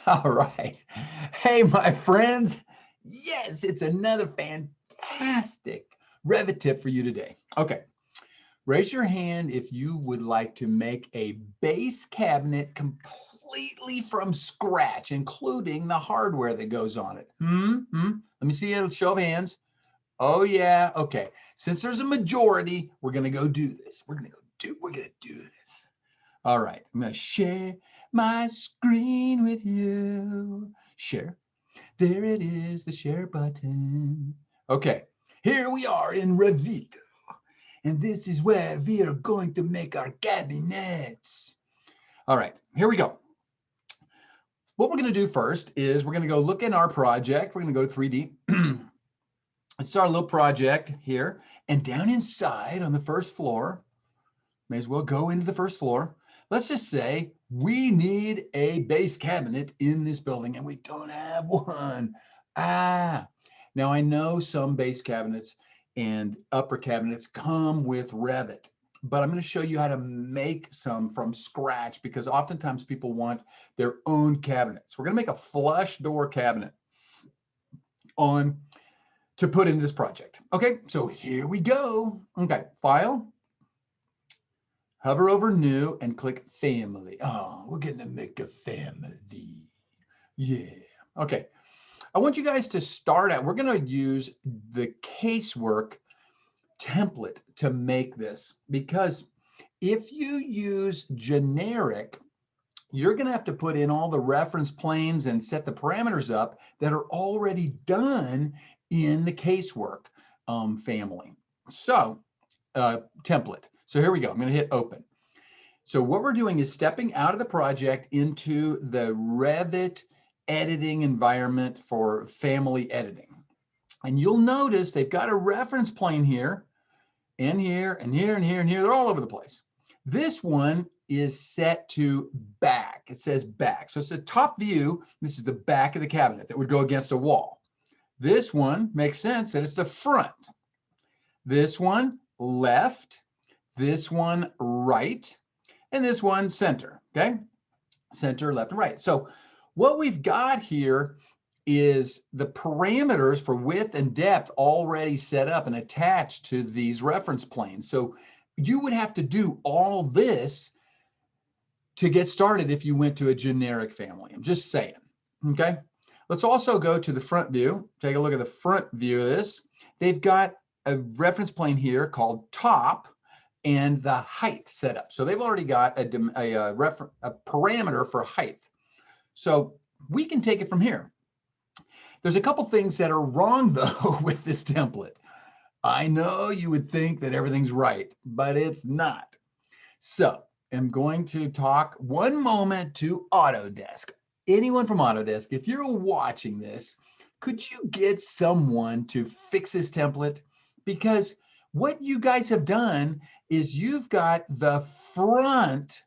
All right. Hey, my friends. Yes, it's another fantastic Revit tip for you today. Okay. Raise your hand if you would like to make a base cabinet completely from scratch, including the hardware that goes on it. Let me see a show of hands. Oh, yeah. Okay. Since there's a majority, we're going to go do this. We're going to do this. All right, I'm going to share my screen with you. Share. There it is, the share button. Okay, here we are in Revit. And this is where we are going to make our cabinets. All right, here we go. What we're going to do first is we're going to go look in our project. We're going to go to 3D. Let's start a little project here. And down inside on the first floor, may as well go into the first floor. Let's just say we need a base cabinet in this building and we don't have one. Now I know some base cabinets and upper cabinets come with Revit, but I'm going to show you how to make some from scratch because oftentimes people want their own cabinets. We're going to make a flush door cabinet to put in this project. Okay, so here we go. Okay, File. Hover over New and click Family. Oh, we're going to make a family. Yeah. Okay. I want you guys to start out. We're going to use the casework template to make this because if you use generic, you're going to have to put in all the reference planes and set the parameters up that are already done in the casework family. So, template. So here we go. I'm going to hit open. So what we're doing is stepping out of the project into the Revit editing environment for family editing. And you'll notice they've got a reference plane here, and here, and here, and here, and here. They're all over the place. This one is set to back. It says back. So it's the top view. This is the back of the cabinet that would go against a wall. This one makes sense that it's the front. This one left. This one right. And this one center, okay? Center, left, and right. So what we've got here is the parameters for width and depth already set up and attached to these reference planes. So you would have to do all this to get started if you went to a generic family. I'm just saying, okay? Let's also go to the front view. Take a look at the front view of this. They've got a reference plane here called top and the height set up. So they've already got a parameter for height. So we can take it from here. There's a couple things that are wrong though with this template. I know you would think that everything's right, but it's not. So I'm going to talk one moment to Autodesk. Anyone from Autodesk, if you're watching this, could you get someone to fix this template? Because what you guys have done is you've got the front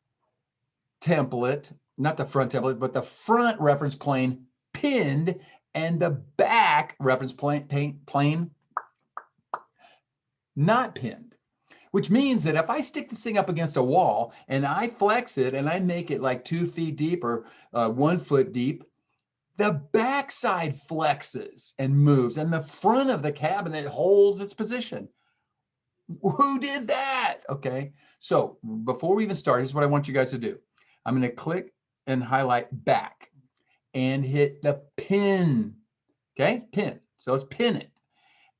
template, not the front template, but the front reference plane pinned and the back reference plane not pinned, which means that if I stick this thing up against a wall and I flex it and I make it like 2 feet deep or 1 foot deep, the backside flexes and moves and the front of the cabinet holds its position. Who did that? Okay, so before we even start, here's what I want you guys to do. I'm going to click and highlight back and hit the pin. Okay, pin. So let's pin it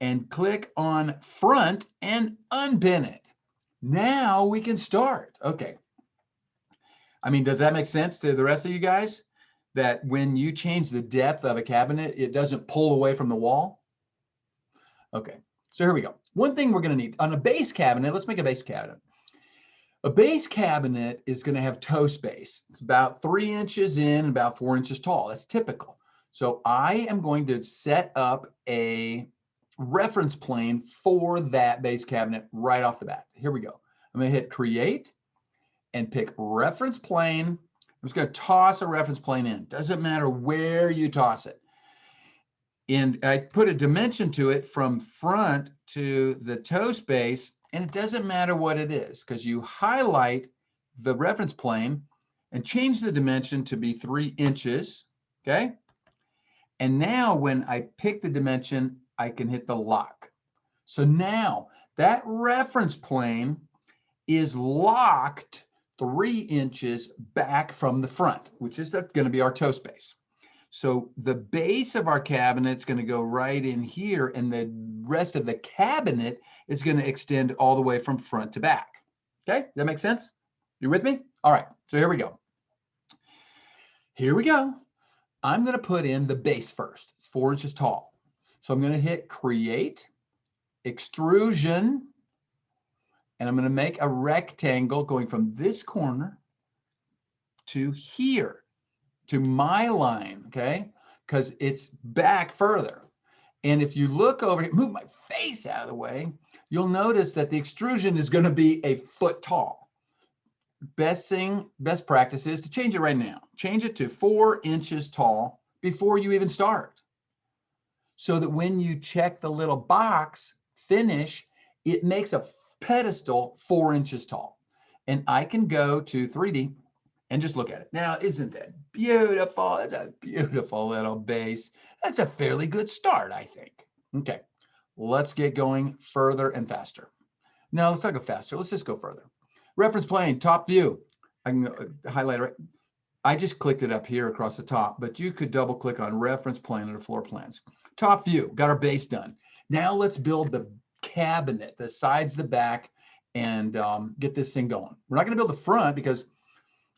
and click on front and unpin it. Now we can start. Okay. I mean, does that make sense to the rest of you guys? That when you change the depth of a cabinet, it doesn't pull away from the wall? Okay, so here we go. One thing we're going to need on a base cabinet, let's make a base cabinet. A base cabinet is going to have toe space. It's about 3 inches in, about 4 inches tall. That's typical. So I am going to set up a reference plane for that base cabinet right off the bat. Here we go. I'm going to hit create and pick reference plane. I'm just going to toss a reference plane in. Doesn't matter where you toss it. And I put a dimension to it from front to the toe space, and it doesn't matter what it is because you highlight the reference plane and change the dimension to be 3 inches. okay? And now when I pick the dimension, I can hit the lock. So now that reference plane is locked 3 inches back from the front, which is going to be our toe space. So the base of our cabinet is going to go right in here, and the rest of the cabinet is going to extend all the way from front to back. Okay, that makes sense? You with me? All right, so here we go. Here we go. I'm going to put in the base first. It's 4 inches tall. So I'm going to hit Create, Extrusion, and I'm going to make a rectangle going from this corner to here, to my line, okay? Because it's back further. And if you look over here, move my face out of the way, you'll notice that the extrusion is going to be a foot tall. Best practice is to change it right now. Change it to 4 inches tall before you even start. So that when you check the little box, finish, it makes a pedestal 4 inches tall. And I can go to 3D and just look at it. Now, isn't that beautiful? That's a beautiful little base. That's a fairly good start, I think. Okay, let's get going further and faster. No, let's not go faster. Let's just go further. Reference plane, top view. I can highlight it. I just clicked it up here across the top, but you could double click on reference plane under floor plans. Top view, got our base done. Now let's build the cabinet, the sides, the back, and get this thing going. We're not going to build the front because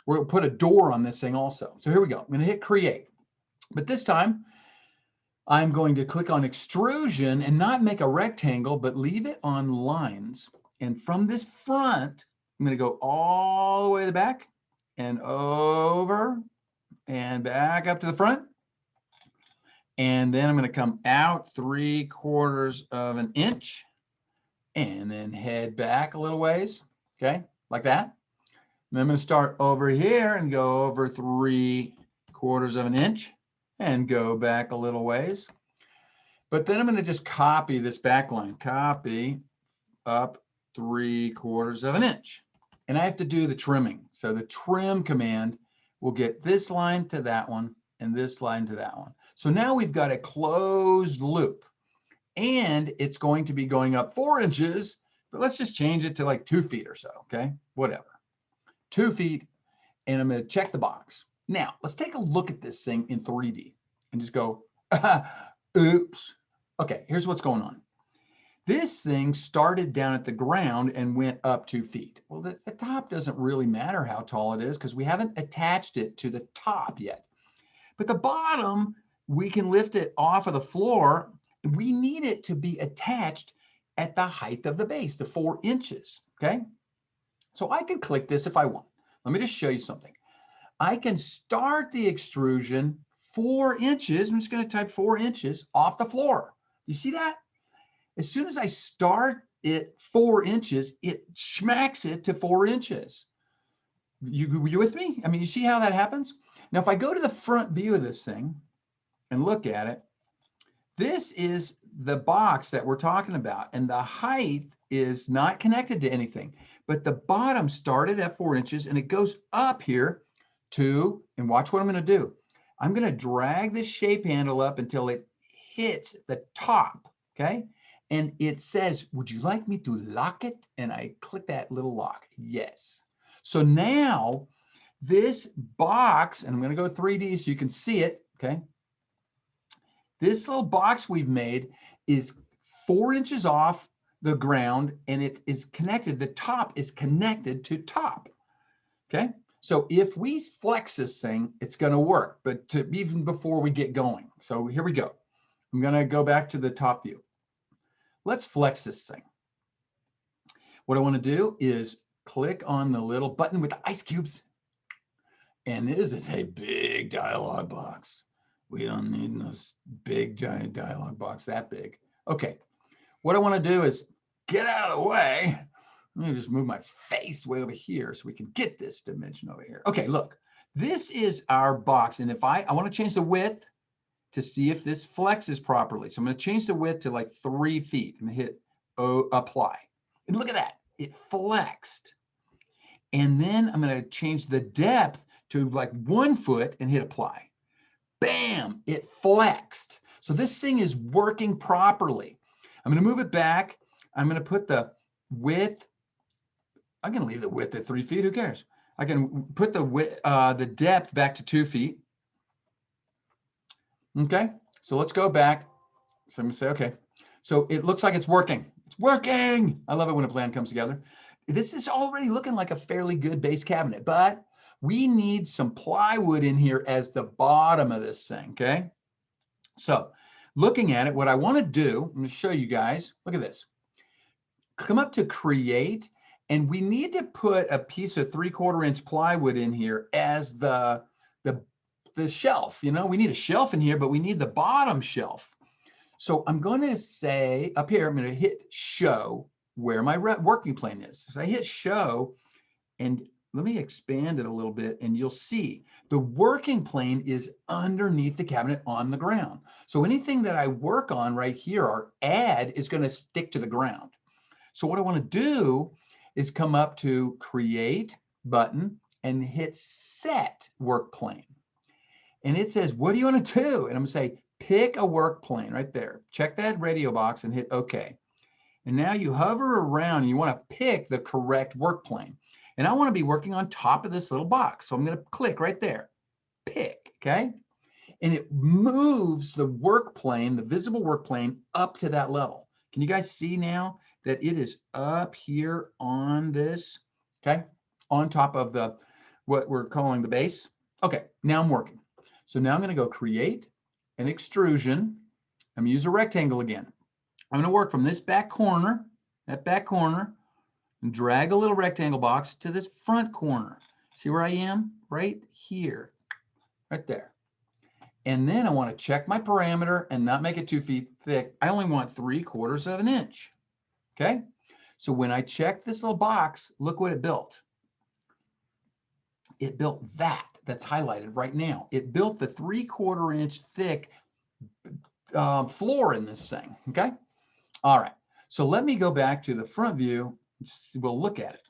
we're going to put a door on this thing also. So here we go. I'm going to hit create. But this time, I'm going to click on extrusion and not make a rectangle, but leave it on lines. And from this front, I'm going to go all the way to the back and over and back up to the front. And then I'm going to come out 3/4 of an inch and then head back a little ways. Okay, like that. And I'm going to start over here and go over 3/4 of an inch and go back a little ways. But then I'm going to just copy this back line. Copy up 3/4 of an inch. And I have to do the trimming. So the trim command will get this line to that one and this line to that one. So now we've got a closed loop. And it's going to be going up 4 inches, but let's just change it to like 2 feet or so, okay? Whatever. 2 feet, and I'm going to check the box. Now, let's take a look at this thing in 3D and just go, oops. Okay, here's what's going on. This thing started down at the ground and went up 2 feet. Well, the top doesn't really matter how tall it is because we haven't attached it to the top yet. But the bottom, we can lift it off of the floor. We need it to be attached at the height of the base, the 4 inches, okay? So I can click this if I want. Let me just show you something. I can start the extrusion 4 inches. I'm just going to type 4 inches off the floor. You see that? As soon as I start it 4 inches, it smacks it to 4 inches. You with me? I mean, you see how that happens? Now, if I go to the front view of this thing and look at it, this is the box that we're talking about, and the height is not connected to anything, but the bottom started at 4 inches and it goes up here to, and watch what I'm going to do. I'm going to drag this shape handle up until it hits the top, okay? And it says, would you like me to lock it? And I click that little lock, yes. So now this box, and I'm going to go 3D so you can see it, okay? This little box we've made is 4 inches off the ground, and it is connected. The top is connected to top. Okay, so if we flex this thing, it's going to work, but even before we get going. So here we go. I'm going to go back to the top view. Let's flex this thing. What I want to do is click on the little button with the ice cubes. And this is a big dialog box. We don't need no big giant dialog box that big. Okay, what I want to do is get out of the way. Let me just move my face way over here so we can get this dimension over here. Okay, look, this is our box. And if I want to change the width to see if this flexes properly. So I'm going to change the width to like 3 feet. I'm going to hit apply. And look at that, it flexed. And then I'm going to change the depth to like 1 foot and hit apply. bam, it flexed. So this thing is working properly. I'm going to move it back. I'm going to put the width. I'm going to leave the width at 3 feet. Who cares? I can put the width, the depth back to 2 feet. Okay, so let's go back. So I'm going to say, okay. So it looks like it's working. It's working. I love it when a plan comes together. This is already looking like a fairly good base cabinet, but we need some plywood in here as the bottom of this thing, okay? So looking at it, what I want to do, I'm going to show you guys, look at this. Come up to create, and we need to put a piece of 3/4 inch plywood in here as the shelf. You know, we need a shelf in here, but we need the bottom shelf. So I'm going to say up here, I'm going to hit show where my working plane is. So I hit show, and let me expand it a little bit, and you'll see the working plane is underneath the cabinet on the ground. So anything that I work on right here or add is going to stick to the ground. So what I want to do is come up to create button and hit set work plane. And it says, what do you want to do? And I'm going to say, pick a work plane right there. Check that radio box and hit OK. And now you hover around and you want to pick the correct work plane. And I want to be working on top of this little box. So I'm going to click right there, pick, okay? And it moves the work plane, the visible work plane, up to that level. Can you guys see now that it is up here on this, okay? On top of the, what we're calling the base. Okay, now I'm working. So now I'm going to go create an extrusion. I'm going to use a rectangle again. I'm going to work from this back corner, that back corner, and drag a little rectangle box to this front corner. See where I am? Right here, right there. And then I want to check my parameter and not make it 2 feet thick. I only want 3/4 inch. Okay. So when I check this little box, look what it built. It built that's highlighted right now. It built the 3/4 inch thick floor in this thing. Okay. All right. So let me go back to the front view. We'll look at it.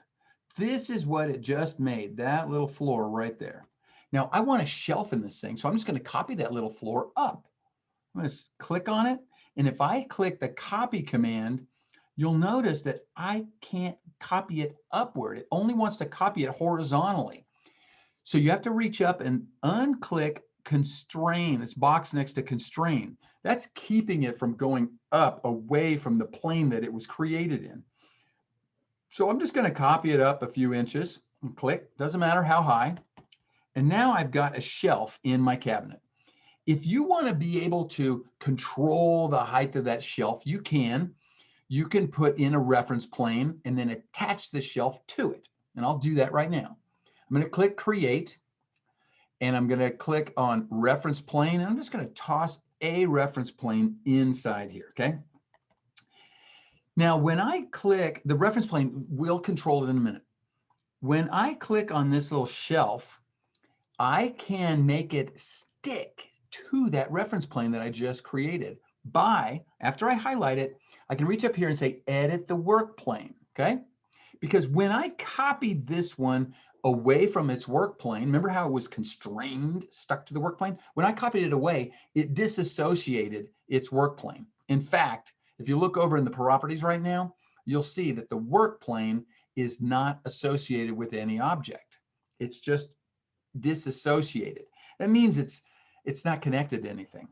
This is what it just made, that little floor right there. Now I want a shelf in this thing, so I'm just going to copy that little floor up. I'm going to click on it, and if I click the copy command, you'll notice that I can't copy it upward. It only wants to copy it horizontally. So you have to reach up and unclick constrain, this box next to constrain. That's keeping it from going up away from the plane that it was created in. So I'm just going to copy it up a few inches and click, doesn't matter how high. And now I've got a shelf in my cabinet. If you want to be able to control the height of that shelf, you can. You can put in a reference plane and then attach the shelf to it. And I'll do that right now. I'm going to click create, and I'm going to click on reference plane, and I'm just going to toss a reference plane inside here, okay? Now, when I click the reference plane, we'll control it in a minute. When I click on this little shelf, I can make it stick to that reference plane that I just created by, after I highlight it, I can reach up here and say, edit the work plane, okay? Because when I copied this one away from its work plane, remember how it was constrained, stuck to the work plane? When I copied it away, it disassociated its work plane. In fact, if you look over in the properties right now, you'll see that the work plane is not associated with any object. It's just disassociated. That means it's not connected to anything.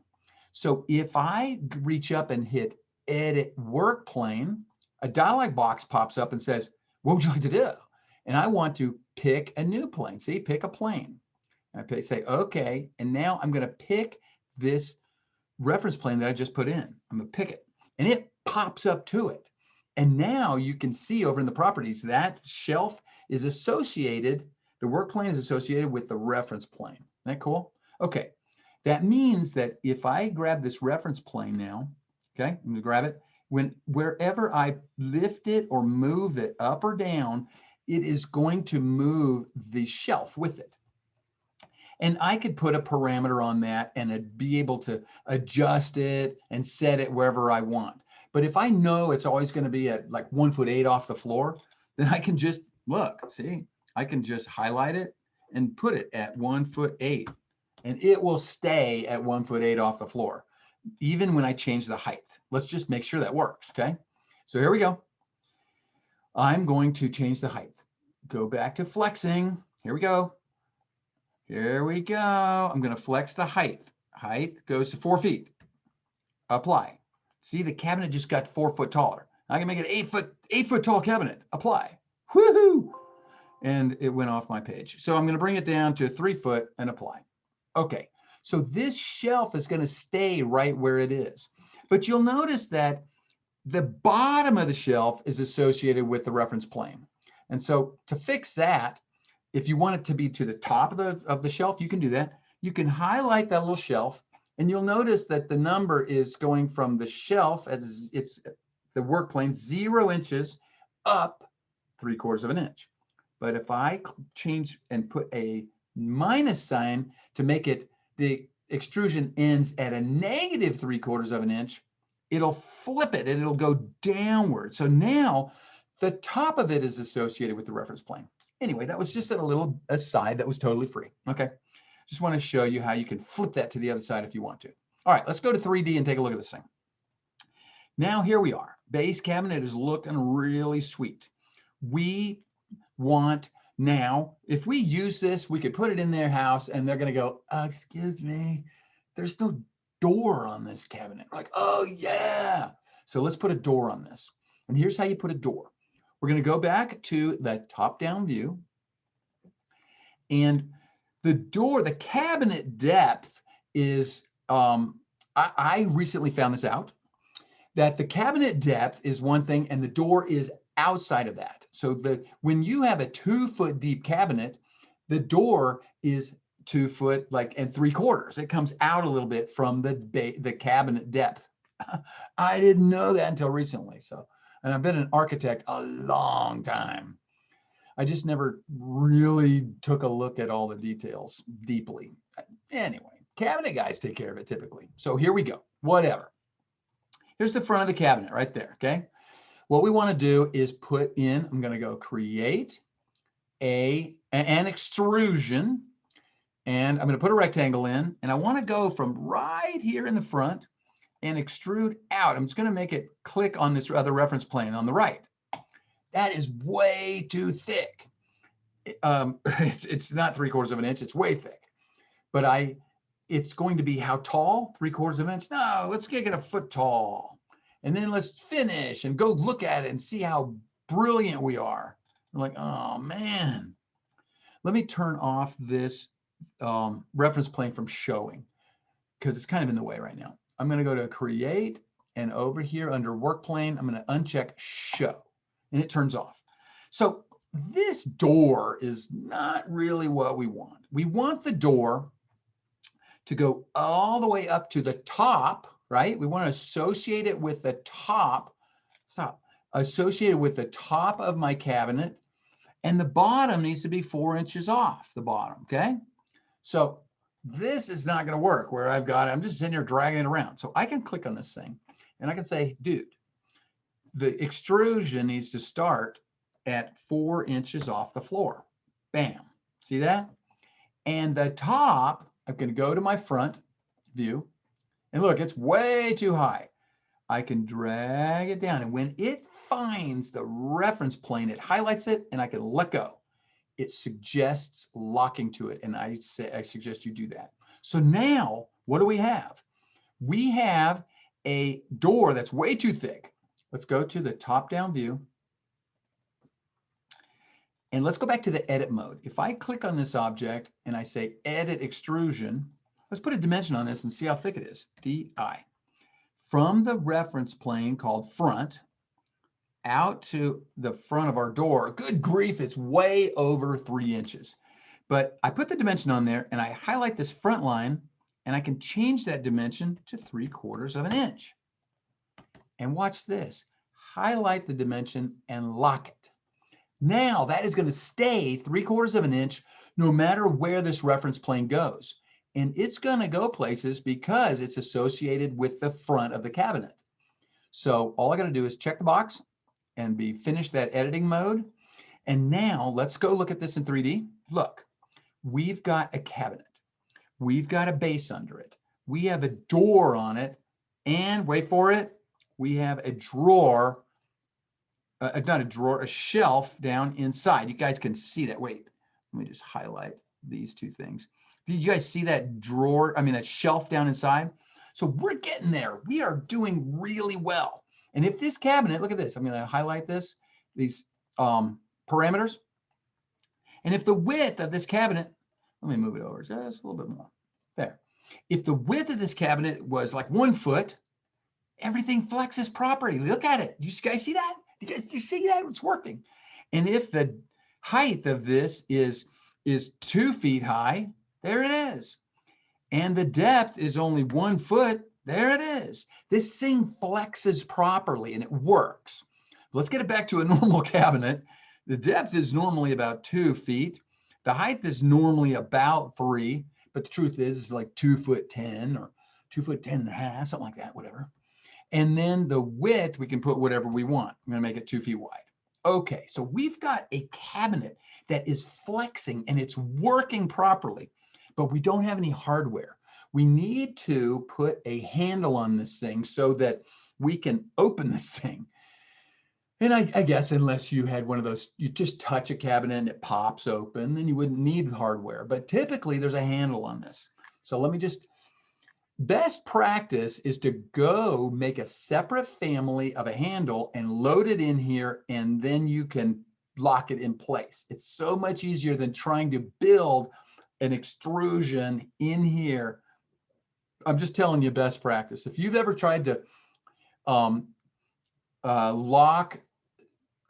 So if I reach up and hit edit work plane, a dialog box pops up and says, what would you like to do? And I want to pick a new plane. See, pick a plane. And I say, okay. And now I'm going to pick this reference plane that I just put in. I'm going to pick it. And it pops up to it. And now you can see over in the properties that shelf is associated, the work plane is associated with the reference plane. Isn't that cool? Okay. That means that if I grab this reference plane now, okay, I'm going to grab it. Wherever I lift it or move it up or down, it is going to move the shelf with it. And I could put a parameter on that and be able to adjust it and set it wherever I want. But if I know it's always going to be at like 1'8" off the floor, then I can just look, see, I can just highlight it and put it at 1'8". and it will stay at 1'8" off the floor, even when I change the height. Let's just make sure that works, okay? So here we go. I'm going to change the height. Go back to flexing. Here we go. Here we go. I'm going to flex the height. Height goes to 4 feet. Apply. See, the cabinet just got 4 foot taller. I can make it 8 foot tall cabinet. Apply. Woohoo! And it went off my page. So I'm going to bring it down to 3 foot and apply. Okay. So this shelf is going to stay right where it is. But you'll notice that the bottom of the shelf is associated with the reference plane. And so to fix that, if you want it to be to the top of the shelf, you can do that. You can highlight that little shelf, and you'll notice that the number is going from the shelf, as it's the work plane, 0 inches up 3/4 inch. But if I change and put a minus sign to make it, the extrusion ends at a negative 3/4 inch, it'll flip it and it'll go downward. So now the top of it is associated with the reference plane. Anyway, that was just a little aside that was totally free. Okay. Just want to show you how you can flip that to the other side if you want to. All right, let's go to 3D and take a look at this thing. Now here we are. Base cabinet is looking really sweet. We want now, if we use this, we could put it in their house and they're going to go, excuse me, there's no door on this cabinet. We're like, oh yeah. So let's put a door on this. And here's how you put a door. We're going to go back to the top-down view. And the door, the cabinet depth is, I recently found this out, that the cabinet depth is one thing and the door is outside of that. So when you have a 2 foot deep cabinet, the door is 2 foot and 3/4. It comes out a little bit from the cabinet depth. I didn't know that until recently. And I've been an architect a long time. I just never really took a look at all the details deeply. Anyway, cabinet guys take care of it typically. So here we go, whatever. Here's the front of the cabinet right there, okay? What we want to do is put in, I'm going to go create an extrusion, and I'm going to put a rectangle in, and I want to go from right here in the front and extrude out. I'm just going to make it click on this other reference plane on the right. That is way too thick. It's not 3/4 inch, it's way thick. But it's going to be how tall? 3/4 inch? No, let's get it a foot tall. And then let's finish and go look at it and see how brilliant we are. I'm like, oh man. Let me turn off this reference plane from showing because it's kind of in the way right now. I'm going to go to create, and over here under work plane, I'm going to uncheck show, and it turns off. So this door is not really what we want. We want the door to go all the way up to the top, right? We want to associate it with the top, associated with the top of my cabinet, and the bottom needs to be 4 inches off the bottom, okay? So this is not going to work where I've got it. I'm just sitting here dragging it around. So I can click on this thing and I can say, dude, the extrusion needs to start at 4 inches off the floor. Bam. See that? And the top, I'm going to go to my front view. And look, it's way too high. I can drag it down. And when it finds the reference plane, it highlights it and I can let go. It suggests locking to it. And I suggest you do that. So now what do we have? We have a door that's way too thick. Let's go to the top-down view. And let's go back to the edit mode. If I click on this object and I say edit extrusion, let's put a dimension on this and see how thick it is. DI. From the reference plane called front out to the front of our door, good grief, it's way over 3 inches. But I put the dimension on there and I highlight this front line and I can change that dimension to 3/4 inch. And watch this, highlight the dimension and lock it. Now that is going to stay 3/4 inch no matter where this reference plane goes. And it's going to go places because it's associated with the front of the cabinet. So all I got to do is check the box and finish that editing mode. And now let's go look at this in 3D. Look, we've got a cabinet. we've got a base under it. We have a door on it, and wait for it, we have a drawer, not a drawer, a shelf down inside. You guys can see that. Wait, let me just highlight these two things. Did you guys see that drawer? I mean, that shelf down inside? So we're getting there. We are doing really well. And if this cabinet, look at this, I'm going to highlight this, these parameters. And if the width of this cabinet, let me move it over just a little bit more. There. If the width of this cabinet was like 1 foot, everything flexes properly. Look at it. You guys see that? Do you see that? It's working. And if the height of this is 2 feet high, there it is. And the depth is only 1 foot, there it is. This thing flexes properly and it works. Let's get it back to a normal cabinet. The depth is normally about 2 feet. The height is normally about 3, but the truth is it's like 2'10" or 2'10½", something like that, whatever. And then the width, we can put whatever we want. I'm going to make it 2 feet wide. Okay, so we've got a cabinet that is flexing and it's working properly, but we don't have any hardware. We need to put a handle on this thing so that we can open this thing. And I guess unless you had one of those, you just touch a cabinet and it pops open, then you wouldn't need hardware. But typically there's a handle on this. So let me just, best practice is to go make a separate family of a handle and load it in here, and then you can lock it in place. It's so much easier than trying to build an extrusion in here. I'm just telling you best practice. If you've ever tried to lock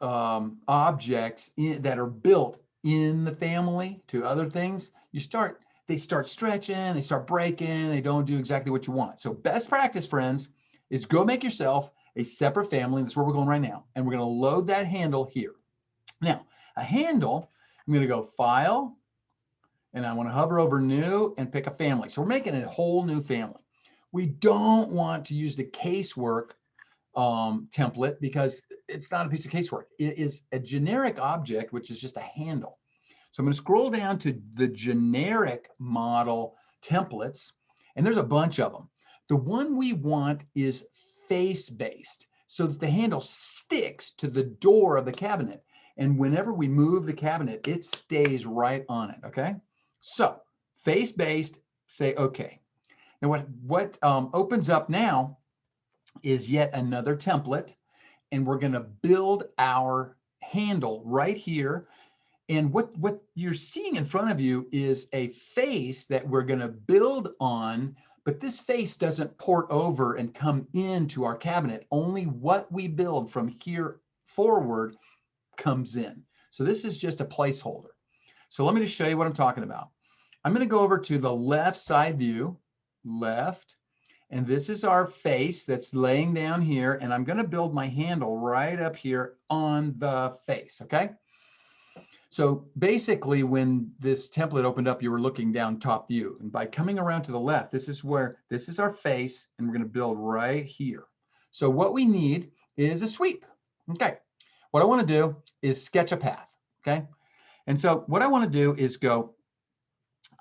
objects that are built in the family to other things, they start stretching, they start breaking, they don't do exactly what you want. So best practice, friends, is go make yourself a separate family. That's where we're going right now. And we're going to load that handle here. Now, a handle, I'm going to go File, and I want to hover over New and pick a family. So we're making a whole new family. We don't want to use the casework template because it's not a piece of casework. It is a generic object, which is just a handle. So I'm going to scroll down to the generic model templates, and there's a bunch of them. The one we want is face-based, so that the handle sticks to the door of the cabinet. And whenever we move the cabinet, it stays right on it, okay? So face-based, say okay. Now what opens up now is yet another template, and we're going to build our handle right here. And what you're seeing in front of you is a face that we're going to build on, but this face doesn't port over and come into our cabinet. Only what we build from here forward comes in. So this is just a placeholder. So let me just show you what I'm talking about. I'm going to go over to the left side view, left, and this is our face that's laying down here, and I'm going to build my handle right up here on the face, okay? So basically, when this template opened up, you were looking down top view, and by coming around to the left, this is our face, and we're going to build right here. So what we need is a sweep. Okay, what I want to do is sketch a path, okay? And so what I want to do is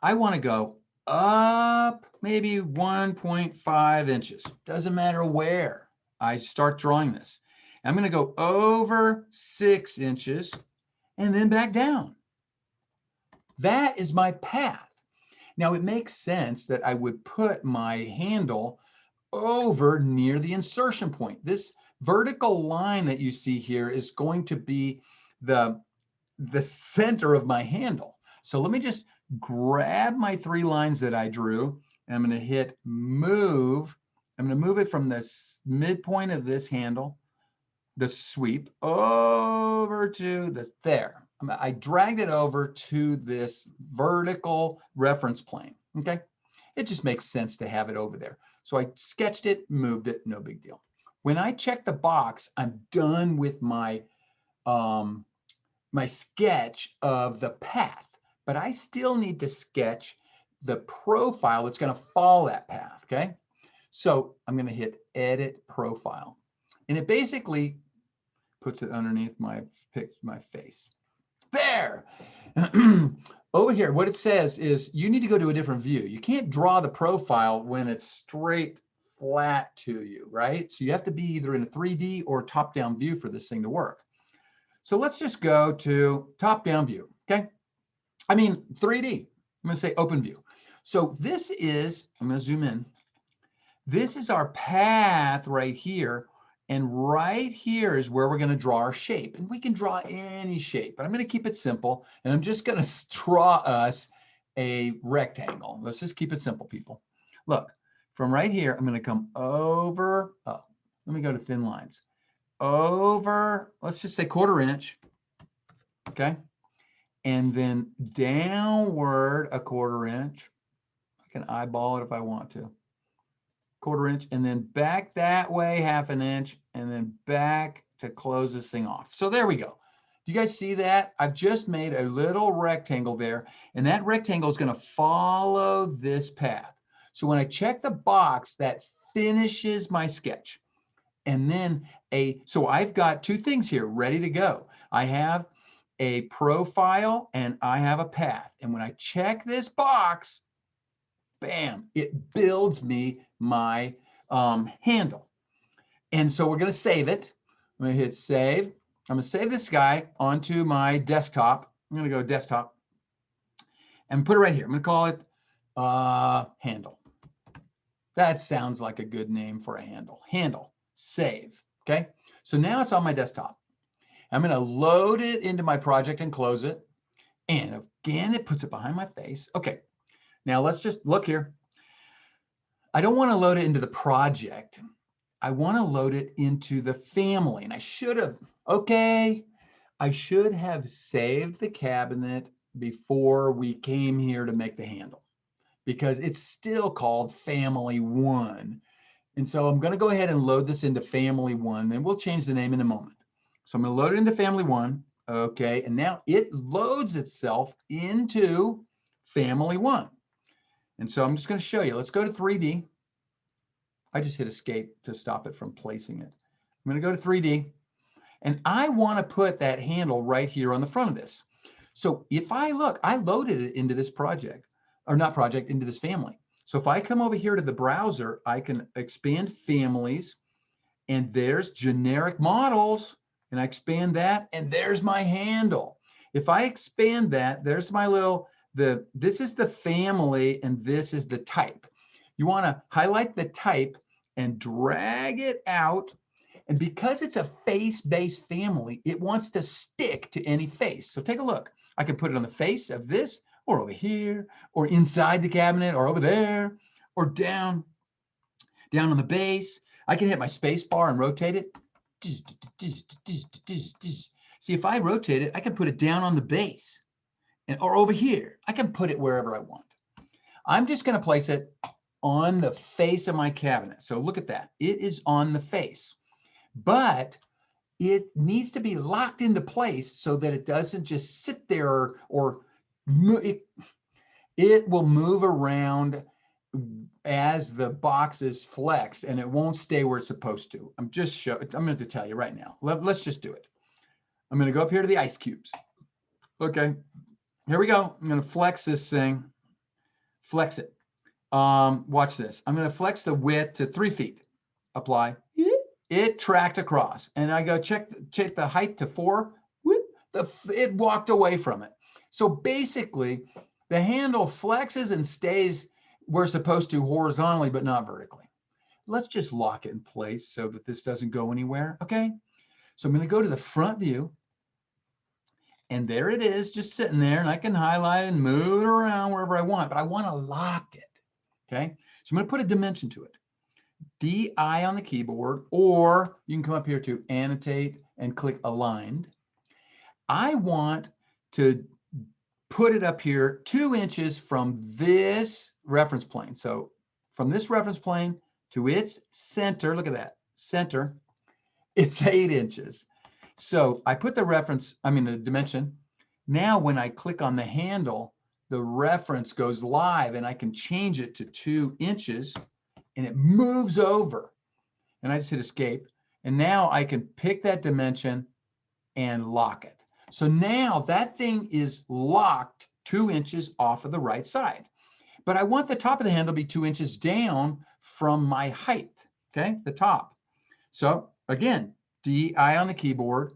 I want to go up maybe 1.5 inches. Doesn't matter where I start drawing this. I'm going to go over 6 inches and then back down. That is my path. Now it makes sense that I would put my handle over near the insertion point. This vertical line that you see here is going to be the center of my handle. So let me just grab my 3 lines that I drew, and I'm going to hit move. I'm going to move it from this midpoint of this handle, the sweep, over to this there. I dragged it over to this vertical reference plane, okay? It just makes sense to have it over there. So I sketched it, moved it, no big deal. When I check the box, I'm done with my sketch of the path, but I still need to sketch the profile that's going to follow that path, okay? So I'm going to hit Edit Profile, and it basically puts it underneath my face. There. Over here, what it says is you need to go to a different view. You can't draw the profile when it's straight flat to you, right? So you have to be either in a 3D or top-down view for this thing to work. So let's just go to top-down view, okay? I mean, 3D. I'm going to say open view. So this is, I'm going to zoom in. This is our path right here. And right here is where we're going to draw our shape. And we can draw any shape, but I'm going to keep it simple. And I'm just going to draw us a rectangle. Let's just keep it simple, people. Look, from right here, I'm going to come over. Oh, let me go to thin lines. Over, let's just say 1/4 inch. Okay. And then downward a 1/4 inch. I can eyeball it if I want to. 1/4 inch, and then back that way 1/2 inch, and then back to close this thing off. So there we go. Do you guys see that? I've just made a little rectangle there, and that rectangle is going to follow this path. So when I check the box, that finishes my sketch. And then so I've got two things here ready to go. I have a profile and I have a path. And when I check this box, bam, it builds me my handle. And so we're going to save it. I'm going to hit save. I'm going to save this guy onto my desktop. I'm going to go desktop and put it right here. I'm going to call it handle. That sounds like a good name for a handle. Handle, save. Okay. So now it's on my desktop. I'm going to load it into my project and close it. And again, it puts it behind my face. Okay. Now let's just look here. I don't want to load it into the project. I want to load it into the family. And I should have saved the cabinet before we came here to make the handle, because it's still called family 1. And so I'm going to go ahead and load this into family 1, and we'll change the name in a moment. So I'm going to load it into family 1. Okay. And now it loads itself into family 1. And so I'm just going to show you. Let's go to 3D. I just hit escape to stop it from placing it. I'm going to go to 3D. And I want to put that handle right here on the front of this. So if I look, I loaded it into this project, or not project, into this family. So if I come over here to the browser, I can expand families, and there's generic models, and I expand that, and there's my handle. If I expand that, there's my little, this is the family, and this is the type. You want to highlight the type and drag it out. And because it's a face-based family, it wants to stick to any face. So take a look. I can put it on the face of this, or over here, or inside the cabinet, or over there, or down on the base. I can hit my space bar and rotate it. See, if I rotate it, I can put it down on the base, or over here. I can put it wherever I want. I'm just going to place it on the face of my cabinet. So look at that. It is on the face, but it needs to be locked into place so that it doesn't just sit there, or it will move around as the box is flexed, and it won't stay where it's supposed to. I'm going to tell you right now. Let's just do it. I'm going to go up here to the ice cubes. Okay, here we go. I'm going to flex this thing. Flex it. Watch this. I'm going to flex the width to 3 feet. Apply. It tracked across, and I go check the height to 4. It walked away from it. So basically, the handle flexes and stays where it's supposed to horizontally, but not vertically. Let's just lock it in place so that this doesn't go anywhere. Okay. So I'm going to go to the front view, and there it is, just sitting there, and I can highlight and move it around wherever I want, but I want to lock it. Okay. So I'm going to put a dimension to it. DI on the keyboard, or you can come up here to annotate and click aligned. I want to put it up here 2 inches from this reference plane. So from this reference plane to its center, look at that, center, it's 8 inches. So I put the dimension. Now when I click on the handle, the reference goes live, and I can change it to 2 inches, and it moves over. And I just hit escape. And now I can pick that dimension and lock it. So now that thing is locked 2 inches off of the right side. But I want the top of the handle to be 2 inches down from my height, okay, the top. So again, DI on the keyboard,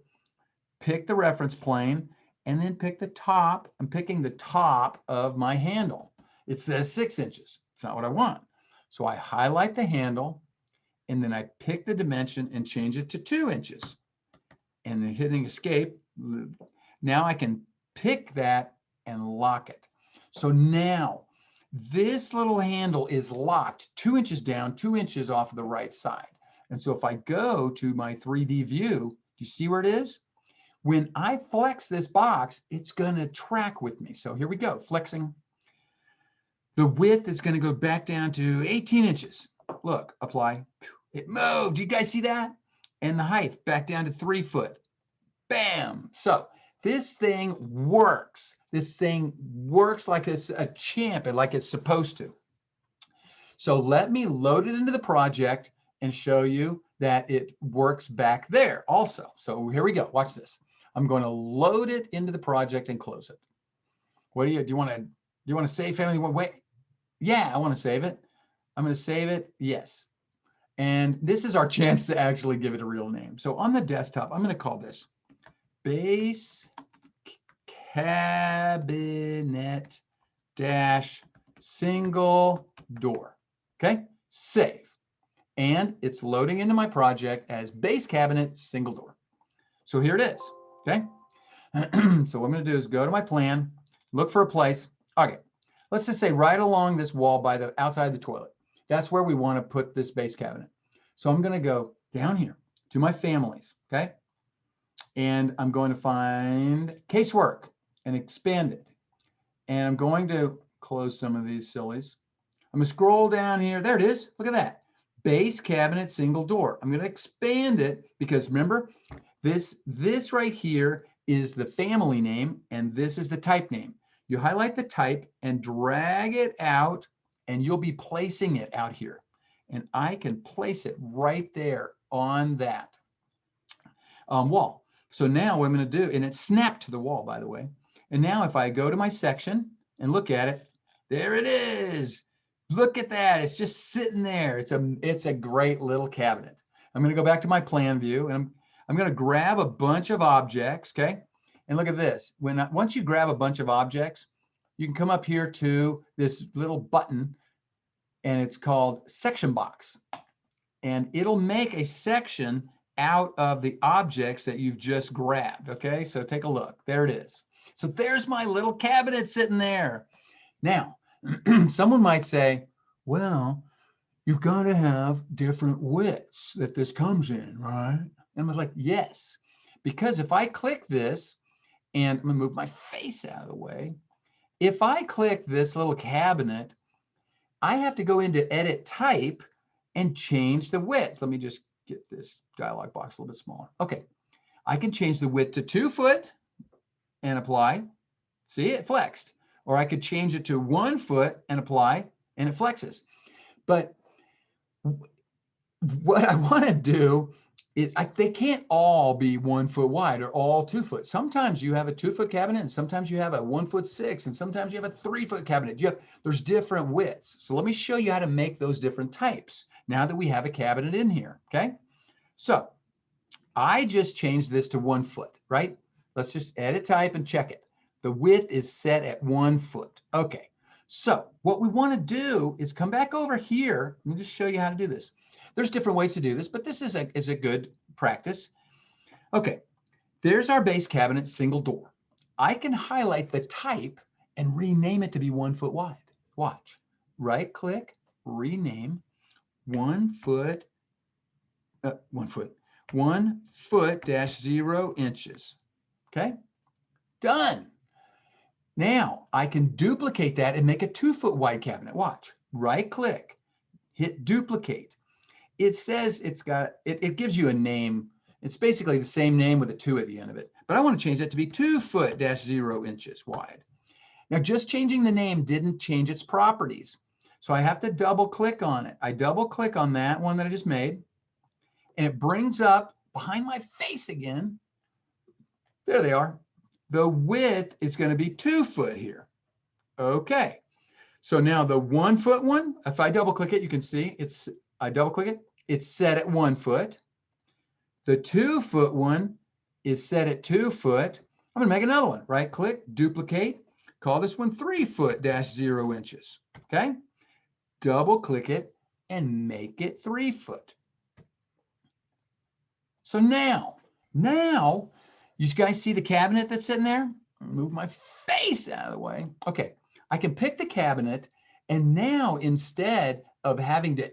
pick the reference plane, and then pick the top. I'm picking the top of my handle. It says 6 inches. It's not what I want. So I highlight the handle, and then I pick the dimension and change it to 2 inches. And then hitting escape, now I can pick that and lock it. So now this little handle is locked 2 inches down, 2 inches off of the right side. And so if I go to my 3D view, you see where it is? When I flex this box, it's going to track with me. So here we go, flexing. The width is going to go back down to 18 inches. Look, apply. It moved. You guys see that? And the height back down to 3 foot. Bam. So this thing works. This thing works like it's a champ and like it's supposed to. So let me load it into the project and show you that it works back there also. So here we go. Watch this. I'm going to load it into the project and close it. What do you want to save family? Wait. Yeah, I want to save it. I'm going to save it. Yes. And this is our chance to actually give it a real name. So on the desktop, I'm going to call this Base Cabinet dash single door. Okay, save. And it's loading into my project as base cabinet single door. So here it is. Okay. So what I'm going to do is go to my plan, look for a place. Okay. Let's just say right along this wall by the outside the toilet. That's where we want to put this base cabinet. So I'm going to go down here to my families. Okay. And I'm going to find casework and expand it. And I'm going to close some of these sillies. I'm going to scroll down here. There it is. Look at that. Base cabinet single door. I'm going to expand it because remember, this right here is the family name and this is the type name. You highlight the type and drag it out and you'll be placing it out here. And I can place it right there on that wall. So now what I'm going to do, and it's snapped to the wall, by the way. And now if I go to my section and look at it, there it is. Look at that. It's just sitting there. It's a great little cabinet. I'm going to go back to my plan view and I'm going to grab a bunch of objects. Okay. And look at this. Once you grab a bunch of objects, you can come up here to this little button and it's called section box. And it'll make a section out of the objects that you've just grabbed. Okay. So take a look. There it is. So there's my little cabinet sitting there. Now, someone might say, well, you've got to have different widths that this comes in, right? And I was like, yes, because if I click this, and I'm going to move my face out of the way. If I click this little cabinet, I have to go into edit type and change the width. Let me just get this dialog box a little bit smaller. Okay, I can change the width to 2 foot and apply. See, it flexed. Or I could change it to 1 foot and apply, and it flexes. But what I want to do is they can't all be 1 foot wide or all 2 foot. Sometimes you have a 2 foot cabinet, and sometimes you have a 1'6", and sometimes you have a 3 foot cabinet. There's different widths. So let me show you how to make those different types now that we have a cabinet in here. Okay. So I just changed this to 1 foot, right? Let's just edit type and check it. The width is set at 1 foot. Okay. So what we want to do is come back over here. Let me just show you how to do this. There's different ways to do this, but this is a good practice. Okay, there's our base cabinet single door. I can highlight the type and rename it to be 1 foot wide. Watch, right click, rename 1 foot, 1 foot dash 0 inches. Okay, done. Now I can duplicate that and make a 2 foot wide cabinet. Watch, right click, hit duplicate. It says it gives you a name. It's basically the same name with a 2 at the end of it. But I want to change that to be 2 foot dash 0 inches wide. Now, just changing the name didn't change its properties. So I have to double click on it. I double click on that one that I just made. And it brings up behind my face again. There they are. The width is going to be 2 foot here. Okay. So now the 1 foot one, if I double click it, you can see I double click it, it's set at 1 foot. The 2 foot one is set at 2 foot. I'm going to make another one. Right click, duplicate, call this one 3 foot dash 0 inches. Okay. Double click it and make it 3 foot. So now you guys see the cabinet that's sitting there? Move my face out of the way. Okay, I can pick the cabinet, and now instead of having to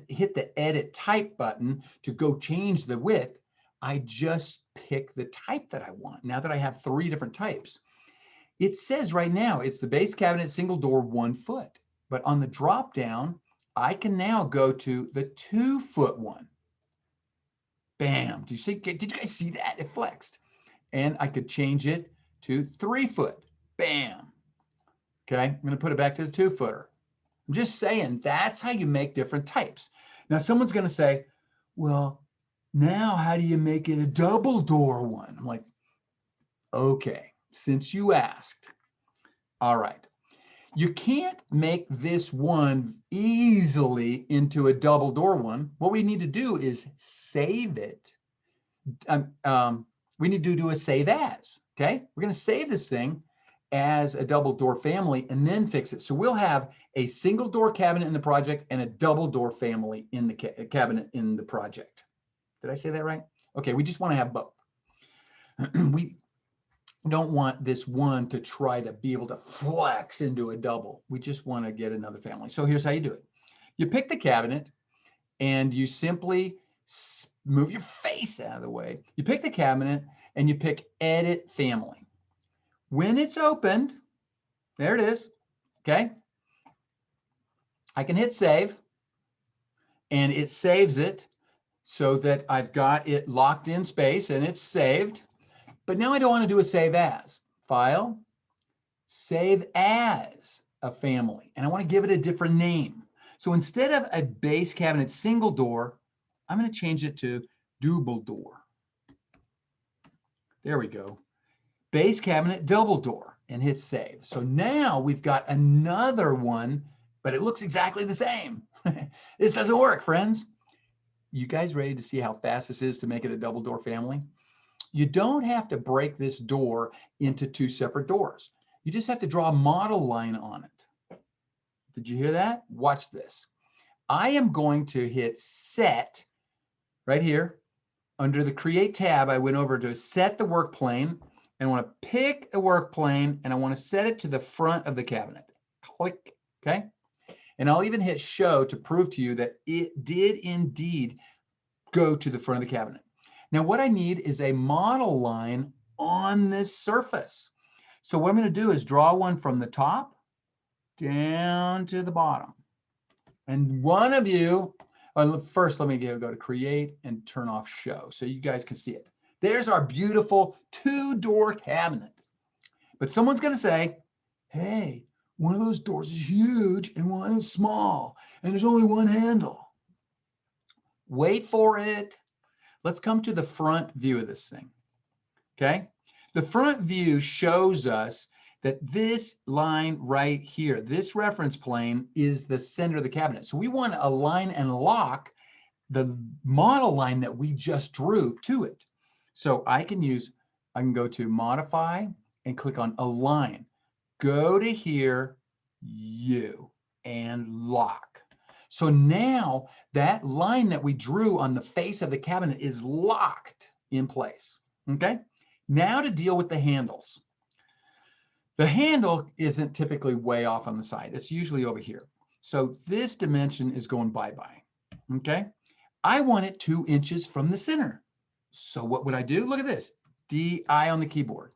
hit the edit type button to go change the width, I just pick the type that I want. Now that I have 3 different types, it says right now it's the base cabinet, single door, 1 foot. But on the drop down, I can now go to the 2 foot one. Bam. Did you guys see that? It flexed. And I could change it to 3 foot. Bam. Okay, I'm going to put it back to the 2 footer. I'm just saying that's how you make different types. Now someone's going to say, well, now how do you make it a double door one? I'm like, okay, since you asked. All right. You can't make this one easily into a double door one. What we need to do is save it. We need to do a save as, okay? We're going to save this thing as a double door family and then fix it. So we'll have a single door cabinet in the project and a double door family in the cabinet in the project. Did I say that right? Okay, we just want to have both. We don't want this one to try to be able to flex into a double. We just want to get another family. So here's how you do it. You pick the cabinet and you simply move your face out of the way. You pick the cabinet and you pick edit family. When it's opened, there it is, okay? I can hit save and it saves it so that I've got it locked in space and it's saved. But now I don't want to do a save as. File, save as a family. And I want to give it a different name. So instead of a base cabinet single door, I'm going to change it to double door. There we go. Base cabinet double door and hit save. So now we've got another one, but it looks exactly the same. This doesn't work, friends. You guys ready to see how fast this is to make it a double door family? You don't have to break this door into 2 separate doors. You just have to draw a model line on it. Did you hear that? Watch this. I am going to hit set right here. Under the create tab, I went over to set the work plane and I want to pick a work plane and I want to set it to the front of the cabinet. Click, okay? And I'll even hit show to prove to you that it did indeed go to the front of the cabinet. Now what I need is a model line on this surface. So what I'm going to do is draw one from the top down to the bottom. And one of you, first let me go to create and turn off show so you guys can see it. There's our beautiful 2-door cabinet. But someone's going to say, hey, one of those doors is huge and one is small and there's only one handle. Wait for it. Let's come to the front view of this thing, okay? The front view shows us that this line right here, this reference plane is the center of the cabinet. So we want to align and lock the model line that we just drew to it. So I can go to modify and click on align. Go to here, and lock. So now that line that we drew on the face of the cabinet is locked in place, okay? Now to deal with the handles. The handle isn't typically way off on the side. It's usually over here. So this dimension is going bye-bye, okay? I want it 2 inches from the center. So what would I do? Look at this, DI on the keyboard.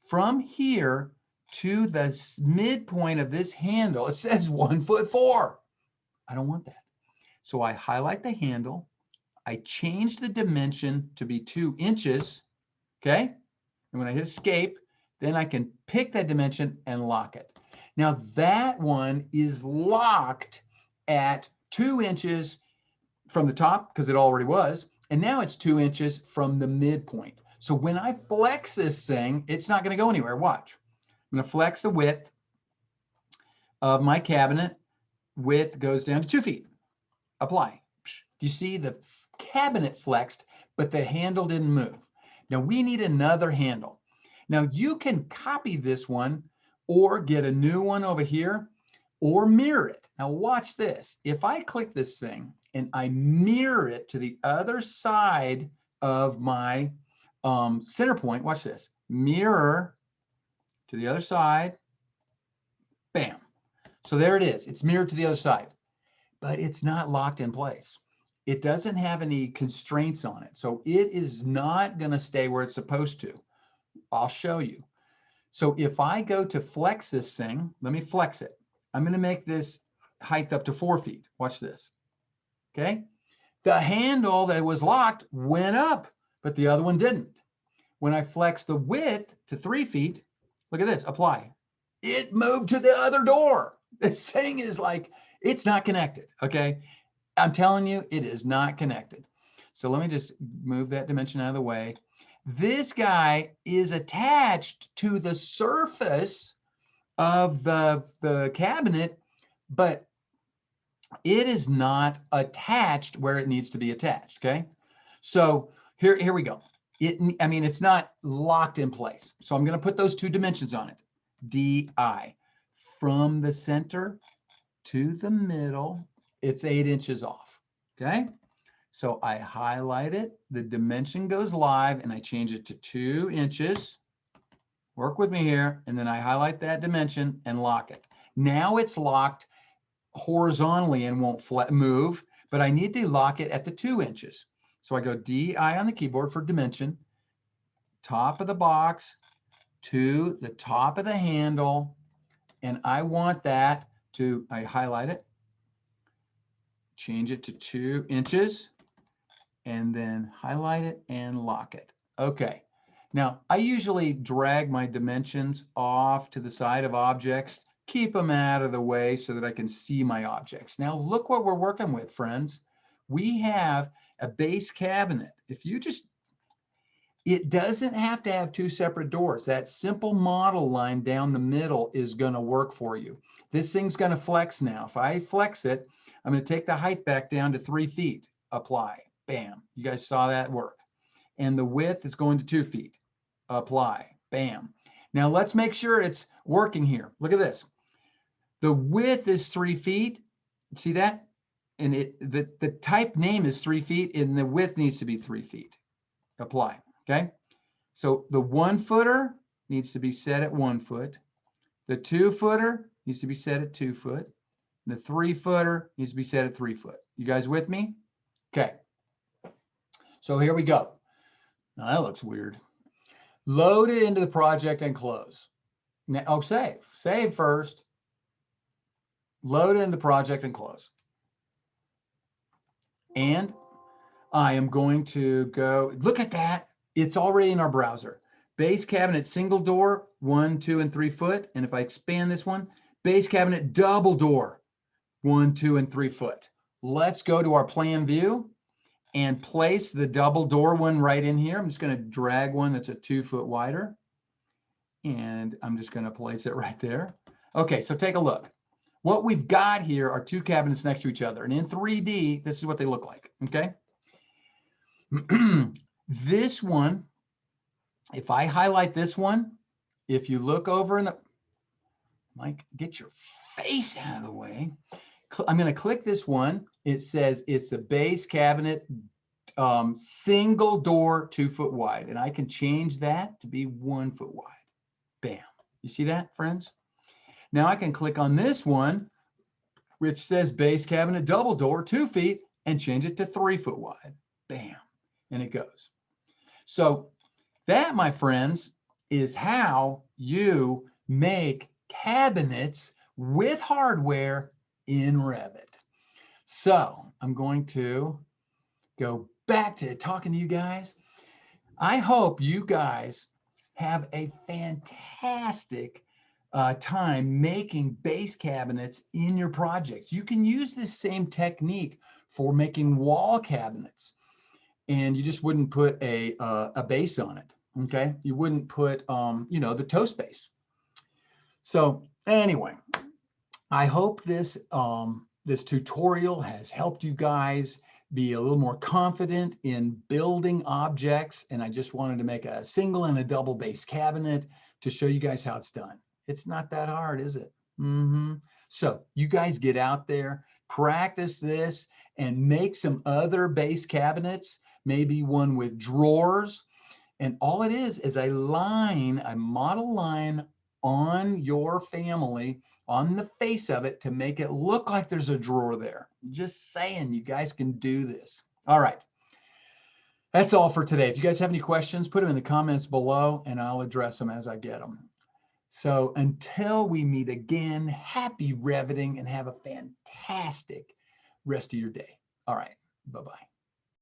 From here to the midpoint of this handle, it says 1'4". I don't want that. So I highlight the handle. I change the dimension to be 2 inches, okay? And when I hit escape, then I can pick that dimension and lock it. Now that one is locked at 2 inches from the top because it already was. And now it's 2 inches from the midpoint. So when I flex this thing, it's not going to go anywhere. Watch. I'm going to flex the width of my cabinet. Width goes down to 2 feet. Apply. You see the cabinet flexed, but the handle didn't move. Now we need another handle. Now you can copy this one or get a new one over here or mirror it. Now watch this. If I click this thing and I mirror it to the other side of my center point, watch this. Mirror to the other side. Bam. So there it is. It's mirrored to the other side, but it's not locked in place. It doesn't have any constraints on it. So it is not going to stay where it's supposed to. I'll show you. So if I go to flex this thing, let me flex it. I'm going to make this height up to 4 feet. Watch this. Okay. The handle that was locked went up, but the other one didn't. When I flex the width to 3 feet, look at this, apply. It moved to the other door. This thing is like, it's not connected. Okay. I'm telling you, it is not connected. So let me just move that dimension out of the way. This guy is attached to the surface of the cabinet, but it is not attached where it needs to be attached, okay? So here we go. It's not locked in place. So I'm gonna put those 2 dimensions on it. DI, from the center to the middle, it's 8 inches off, okay? So I highlight it, the dimension goes live, and I change it to 2 inches. Work with me here, and then I highlight that dimension and lock it. Now it's locked horizontally and won't move, but I need to lock it at the 2 inches. So I go DI on the keyboard for dimension, top of the box to the top of the handle, and I want that to, I highlight it, change it to 2 inches, and then highlight it and lock it. Okay. Now, I usually drag my dimensions off to the side of objects, keep them out of the way so that I can see my objects. Now, look what we're working with, friends. We have a base cabinet. It doesn't have to have 2 separate doors. That simple model line down the middle is going to work for you. This thing's going to flex now. If I flex it, I'm going to take the height back down to 3 feet. Apply. Bam. You guys saw that work. And the width is going to 2 feet. Apply. Bam. Now let's make sure it's working here. Look at this. The width is 3 feet. See that? And the type name is 3 feet, and the width needs to be 3 feet. Apply. Okay. So the 1 footer needs to be set at 1 foot. The 2 footer needs to be set at 2 foot. The 3 footer needs to be set at 3 foot. You guys with me? Okay. So here we go. Now that looks weird. Load it into the project and close. Now, save. Save first. Load it in the project and close. And I am going to go, look at that. It's already in our browser. Base cabinet, single door, 1, 2, and 3 foot. And if I expand this one, base cabinet, double door, 1, 2, and 3 foot. Let's go to our plan view and place the double door one right in here. I'm just going to drag one that's a 2 foot wider. And I'm just going to place it right there. Okay, so take a look. What we've got here are 2 cabinets next to each other. And in 3D, this is what they look like, okay? This one, if I highlight this one, if you look over in the, Mike, get your face out of the way. I'm going to click this one. It says it's a base cabinet, single door, 2 foot wide. And I can change that to be 1 foot wide. Bam. You see that, friends? Now I can click on this one, which says base cabinet, double door, 2 feet, and change it to 3 foot wide. Bam. And it goes. So that, my friends, is how you make cabinets with hardware in Revit. So I'm going to go back to talking to you guys. I hope you guys have a fantastic time making base cabinets in your projects. You can use this same technique for making wall cabinets. and you just wouldn't put a base on it. Okay, you wouldn't put you know, the toe space. So anyway, I hope this this tutorial has helped you guys be a little more confident in building objects. And I just wanted to make a single and a double base cabinet to show you guys how it's done. It's not that hard, is it? So you guys get out there, practice this, and make some other base cabinets, maybe one with drawers. And all it is a line, a model line on your family, on the face of it, to make it look like there's a drawer there. Just saying, you guys can do this. All right. That's all for today. If you guys have any questions, put them in the comments below and I'll address them as I get them. So until we meet again, happy Reviting and have a fantastic rest of your day. All right. Bye-bye.